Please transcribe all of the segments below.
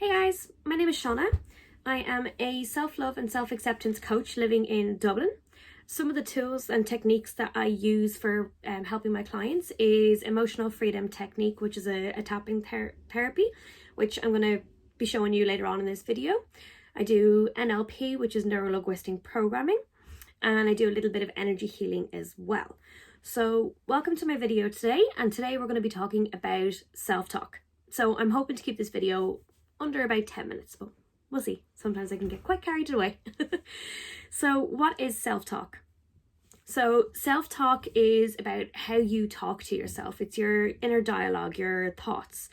Hey guys, my name is Shauna. I am a self-love and self-acceptance coach living in Dublin. Some of the tools and techniques that I use for helping my clients is emotional freedom technique, which is a tapping therapy, which I'm going to be showing you later on in this video. I do NLP, which is neuro-linguistic programming, and I do a little bit of energy healing as well. So welcome to my video today, and today we're going to be talking about self-talk. So I'm hoping to keep this video under about 10 minutes, but we'll see. Sometimes I can get quite carried away. So what is self-talk? So self-talk is about how you talk to yourself. It's your inner dialogue, your thoughts.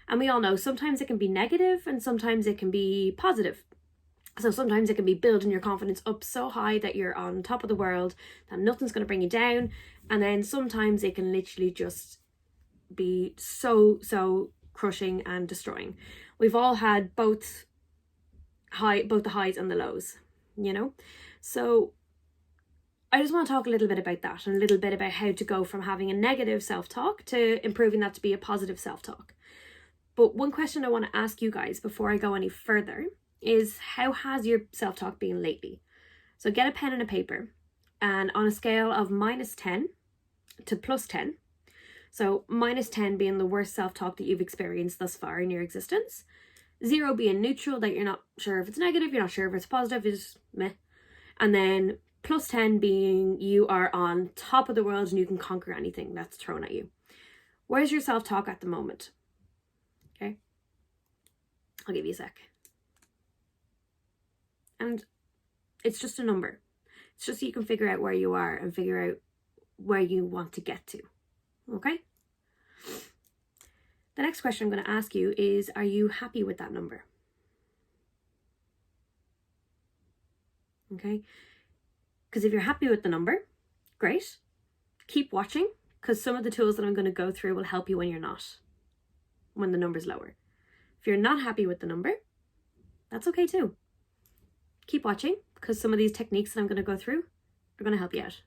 And we all know sometimes it can be negative and sometimes it can be positive. So sometimes it can be building your confidence up so high that you're on top of the world, that nothing's going to bring you down. And then sometimes it can literally just be so crushing and destroying. We've all had both the highs and the lows, you know? So I just want to talk a little bit about that and a little bit about how to go from having a negative self-talk to improving that to be a positive self-talk. But one question I want to ask you guys before I go any further is, how has your self-talk been lately? So get a pen and a paper, and on a scale of -10 to +10, so -10 being the worst self-talk that you've experienced thus far in your existence, 0 being neutral, that you're not sure if it's negative, you're not sure if it's positive, it's meh, and then +10 being you are on top of the world and you can conquer anything that's thrown at you. Where's your self-talk at the moment? Okay, I'll give you a sec. And it's just a number. It's just so you can figure out where you are and figure out where you want to get to. Okay? The next question I'm going to ask you is, are you happy with that number? Okay? Because if you're happy with the number, great. Keep watching, because some of the tools that I'm going to go through will help you when you're not, when the number's lower. If you're not happy with the number, that's okay too. Keep watching, because some of these techniques that I'm going to go through are going to help you out.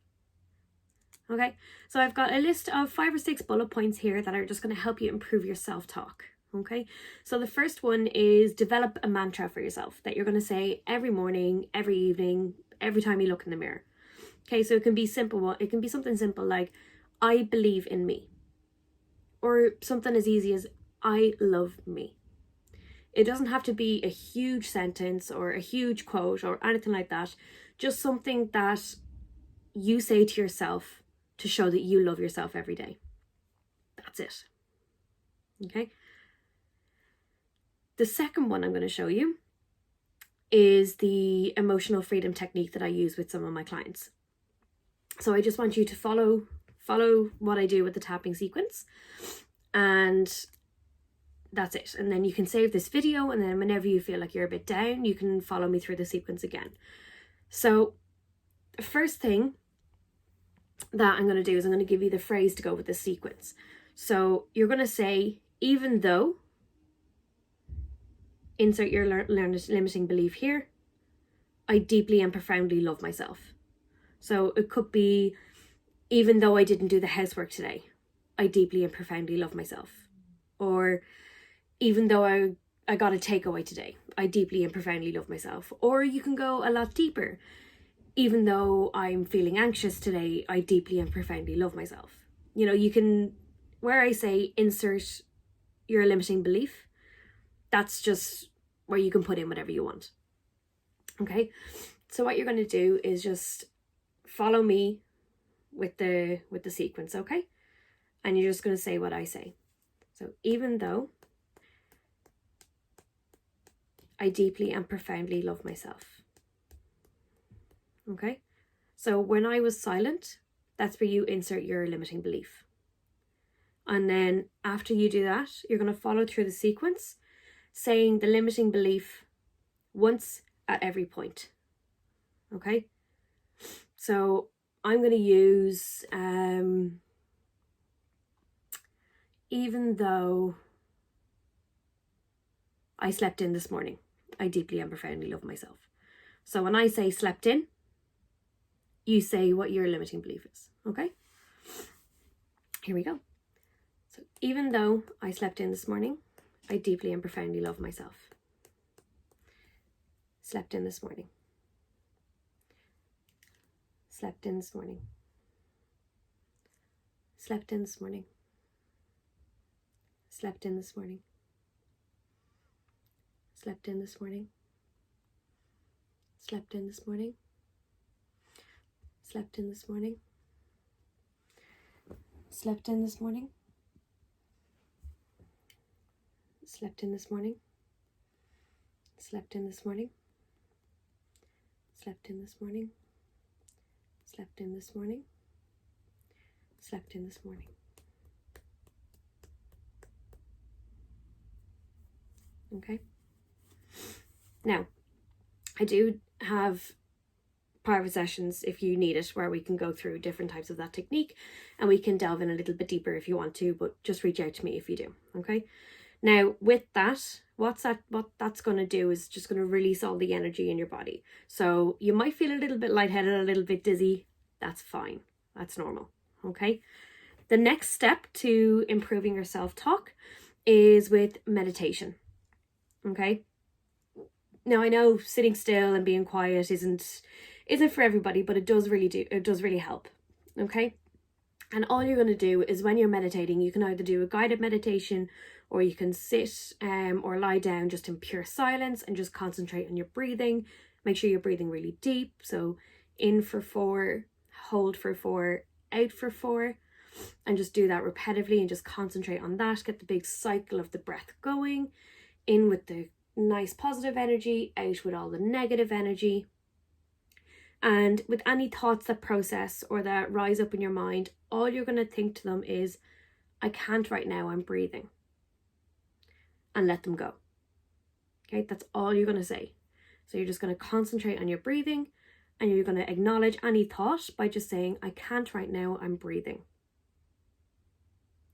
Okay, so I've got a list of 5 or 6 bullet points here that are just going to help you improve your self-talk. Okay, so the first one is develop a mantra for yourself that you're going to say every morning, every evening, every time you look in the mirror. Okay, so it can be simple. It can be something simple like, I believe in me, or something as easy as, I love me. It doesn't have to be a huge sentence or a huge quote or anything like that. Just something that you say to yourself to show that you love yourself every day. That's it. Okay. The second one I'm going to show you is the emotional freedom technique that I use with some of my clients. So I just want you to follow what I do with the tapping sequence, and that's it. And then you can save this video, and then whenever you feel like you're a bit down, you can follow me through the sequence again. So the first thing that I'm going to do is I'm going to give you the phrase to go with the sequence. So you're going to say, even though, insert your limiting belief here, I deeply and profoundly love myself. So it could be, even though I didn't do the housework today, I deeply and profoundly love myself. Or even though I got a takeaway today, I deeply and profoundly love myself. Or you can go a lot deeper. Even though I'm feeling anxious today, I deeply and profoundly love myself. You know, you can, where I say insert your limiting belief, that's just where you can put in whatever you want. Okay, so what you're going to do is just follow me with the sequence, okay? And you're just going to say what I say. So, even though I deeply and profoundly love myself. Okay, so when I was silent, that's where you insert your limiting belief. And then after you do that, you're going to follow through the sequence, saying the limiting belief once at every point. Okay, so I'm going to use, even though I slept in this morning, I deeply and profoundly love myself. So when I say slept in, you say what your limiting belief is, okay? Here we go. So even though I slept in this morning, I deeply and profoundly love myself. Slept in this morning. Slept in this morning. Slept in this morning. Slept in this morning. Slept in this morning. Slept in this morning. Slept in this morning. Slept in this morning. Slept in this morning. Slept in this morning. Slept in this morning. Slept in this morning. Slept in this morning. Okay. Now, I do have private sessions if you need it, where we can go through different types of that technique and we can delve in a little bit deeper if you want to, but just reach out to me if you do. Okay. Now, with that, what that's going to do is just going to release all the energy in your body. So you might feel a little bit lightheaded, a little bit dizzy. That's fine. That's normal. Okay. The next step to improving your self-talk is with meditation. Okay. Now, I know sitting still and being quiet isn't for everybody, but it does really help. Okay. And all you're going to do is, when you're meditating, you can either do a guided meditation, or you can sit or lie down just in pure silence and just concentrate on your breathing. Make sure you're breathing really deep. So in for 4, hold for 4, out for 4, and just do that repetitively and just concentrate on that. Get the big cycle of the breath going, in with the nice positive energy, out with all the negative energy. And with any thoughts that process or that rise up in your mind, all you're going to think to them is, I can't right now, I'm breathing. And let them go. Okay, that's all you're going to say. So you're just going to concentrate on your breathing, and you're going to acknowledge any thought by just saying, I can't right now, I'm breathing.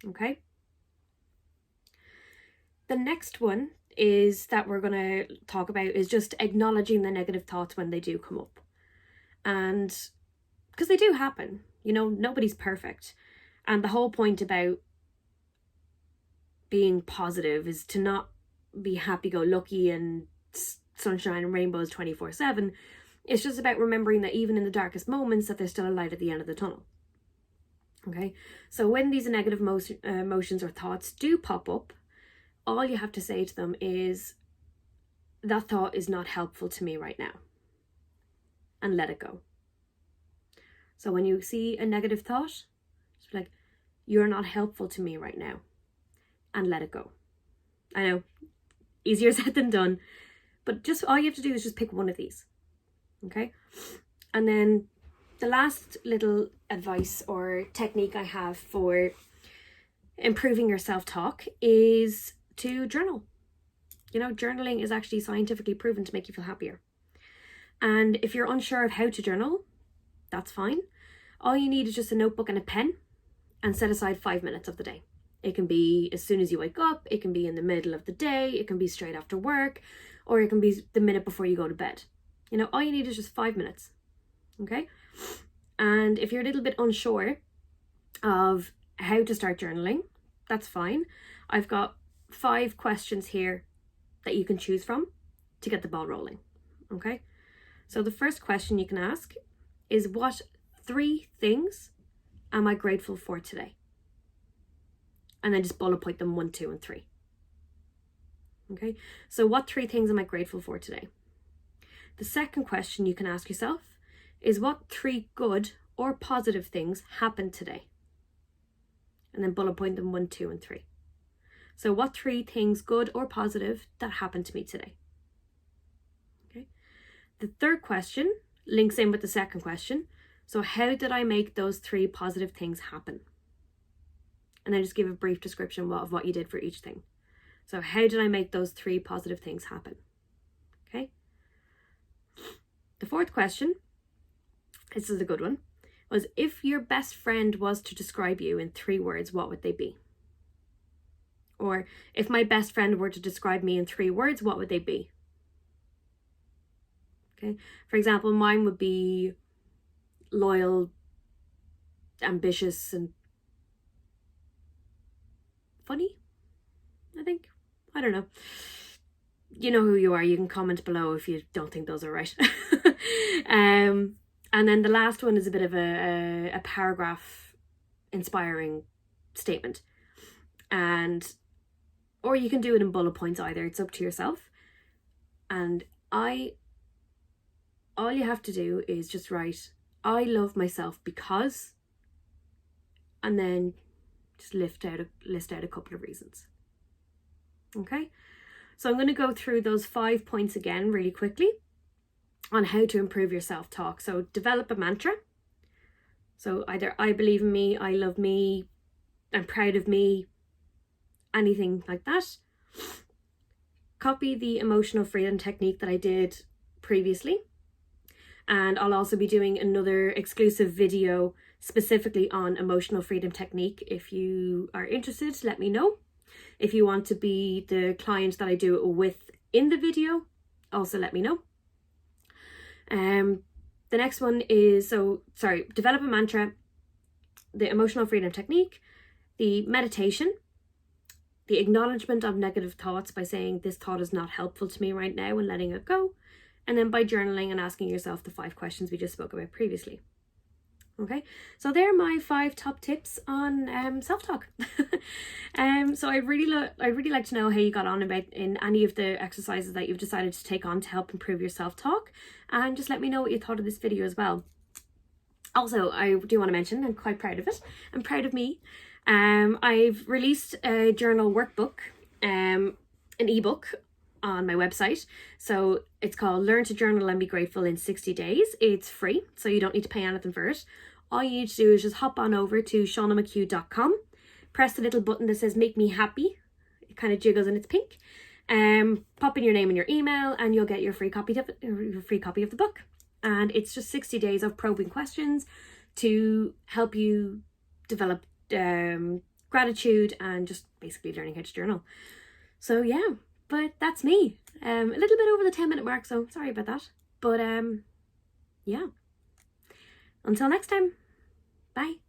Okay. The next one is that we're going to talk about is just acknowledging the negative thoughts when they do come up. And because they do happen, you know, nobody's perfect. And the whole point about being positive is to not be happy-go-lucky and sunshine and rainbows 24/7. It's just about remembering that even in the darkest moments, that there's still a light at the end of the tunnel. Okay, so when these negative emotions or thoughts do pop up, all you have to say to them is, that thought is not helpful to me right now, and let it go. So when you see a negative thought, just be like, you're not helpful to me right now, and let it go. I know, easier said than done, but just all you have to do is just pick one of these. Okay. And then the last little advice or technique I have for improving your self-talk is to journal. You know, journaling is actually scientifically proven to make you feel happier. And if you're unsure of how to journal, that's fine. All you need is just a notebook and a pen, and set aside 5 minutes of the day. It can be as soon as you wake up, it can be in the middle of the day, it can be straight after work, or it can be the minute before you go to bed. You know, all you need is just 5 minutes. Okay? And if you're a little bit unsure of how to start journaling, that's fine. I've got 5 questions here that you can choose from to get the ball rolling. Okay? So the first question you can ask is, what 3 things am I grateful for today? And then just bullet point them 1, 2, and 3. Okay, so what 3 things am I grateful for today? The second question you can ask yourself is, what 3 good or positive things happened today? And then bullet point them 1, 2, and 3. So what 3 things, good or positive, that happened to me today? Okay. The third question links in with the second question. So how did I make those 3 positive things happen? And then just give a brief description of what you did for each thing. So how did I make those 3 positive things happen? Okay. The fourth question, this is a good one, was, if your best friend was to describe you in 3 words, what would they be? Or if my best friend were to describe me in 3 words, what would they be? Okay. For example, mine would be loyal, ambitious, and funny, I think. I don't know. you know who you are. You can comment below if you don't think those are right. And then the last one is a bit of a paragraph inspiring statement. Or you can do it in bullet points either. It's up to yourself. And all you have to do is just write, I love myself because, and then just list out a couple of reasons. Okay, so I'm going to go through those 5 points again really quickly on how to improve your self-talk. So develop a mantra. So either I believe in me, I love me, I'm proud of me, anything like that. Copy the emotional freedom technique that I did previously. And I'll also be doing another exclusive video specifically on emotional freedom technique. If you are interested, let me know. If you want to be the client that I do it with in the video, also let me know. The next one is, develop a mantra, the emotional freedom technique, the meditation, the acknowledgement of negative thoughts by saying this thought is not helpful to me right now and letting it go. And then by journaling and asking yourself the 5 questions we just spoke about previously. Okay, so they're my 5 top tips on self-talk. So I really like to know how you got on in any of the exercises that you've decided to take on to help improve your self-talk, and just let me know what you thought of this video as well. Also, I do want to mention I'm quite proud of it. I'm proud of me. I've released a journal workbook, an ebook on my website. So it's called Learn to Journal and Be Grateful in 60 Days. It's free, so you don't need to pay anything for it. All you need to do is just hop on over to shaunamchugh.com, press the little button that says make me happy. It kind of jiggles and it's pink. Pop in your name and your email and you'll get your free copy of the book. And it's just 60 days of probing questions to help you develop gratitude and just basically learning how to journal. So yeah, but that's me. A little bit over the 10-minute mark, so sorry about that. But yeah. Until next time. Bye.